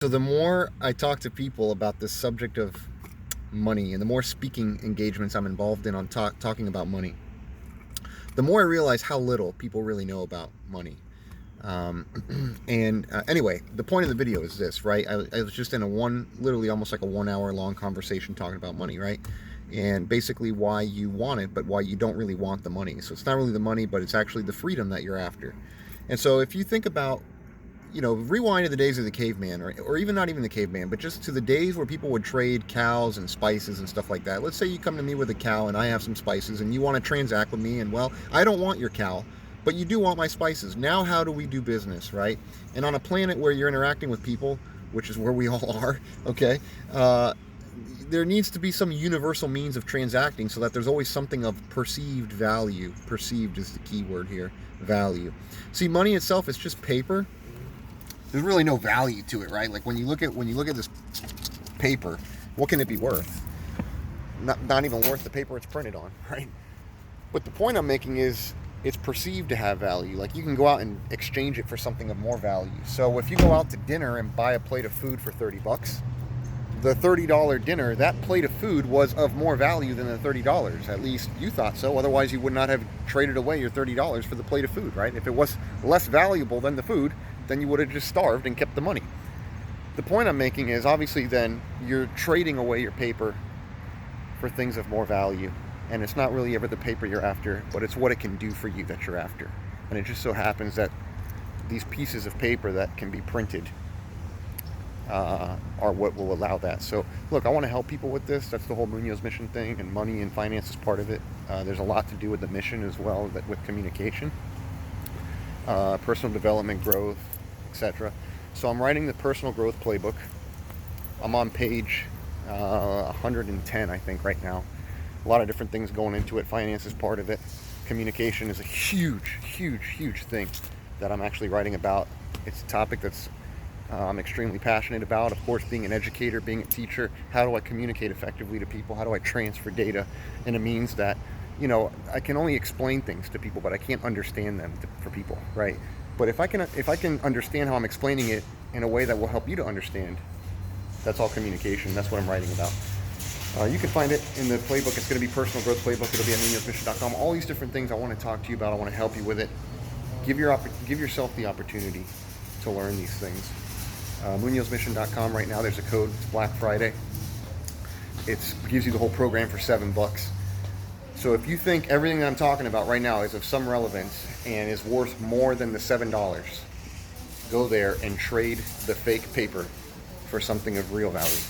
So the more I talk to people about this subject of money and the more speaking engagements I'm involved in on talking about money, the more I realize how little people really know about money. Anyway, the point of the video is this, right? I was just in literally almost like a 1 hour long conversation talking about money, right? And basically why you want it, but why you don't really want the money. So it's not really the money, but it's actually the freedom that you're after. And so if you think about, rewind to the days of the caveman, or even not even the caveman, but just to the days where people would trade cows and spices and stuff like that. Let's say you come to me with a cow and I have some spices and you want to transact with me, and well, I don't want your cow, but you do want my spices. Now, how do we do business, right? And on a planet where you're interacting with people, which is where we all are, okay, there needs to be some universal means of transacting so that there's always something of perceived value. Perceived is the key word here, value. See, money itself is just paper. There's really no value to it, right? Like when you look at this paper, what can it be worth? Not even worth the paper it's printed on, right? But the point I'm making is it's perceived to have value. Like you can go out and exchange it for something of more value. So if you go out to dinner and buy a plate of food for $30, the $30 dinner, that plate of food was of more value than the $30. At least you thought so. Otherwise, you would not have traded away your $30 for the plate of food, right? If it was less valuable than the food, then you would have just starved and kept the money. The point I'm making is obviously then you're trading away your paper for things of more value. And it's not really ever the paper you're after, but it's what it can do for you that you're after. And it just so happens that these pieces of paper that can be printed are what will allow that. So look, I want to help people with this. That's the whole Munoz mission thing, and money and finance is part of it. There's a lot to do with the mission as well, with communication, personal development, growth, etc. So I'm writing the personal growth playbook. I'm on page 110, I think, right now. A lot of different things going into it. Finance is part of it. Communication is a huge thing that I'm actually writing about. It's a topic that's I'm extremely passionate about. Of course, being an educator, being a teacher, how do I communicate effectively to people? How do I transfer data in a means that, I can only explain things to people, but I can't understand them for people, right? But if I can understand how I'm explaining it in a way that will help you to understand, that's all communication. That's what I'm writing about. You can find it in the playbook. It's going to be Personal Growth Playbook. It'll be at MunozMission.com. All these different things I want to talk to you about. I want to help you with it. Give yourself the opportunity to learn these things. MunozMission.com right now. There's a code. It's Black Friday. It gives you the whole program for $7. So if you think everything that I'm talking about right now is of some relevance and is worth more than the $7, go there and trade the fake paper for something of real value.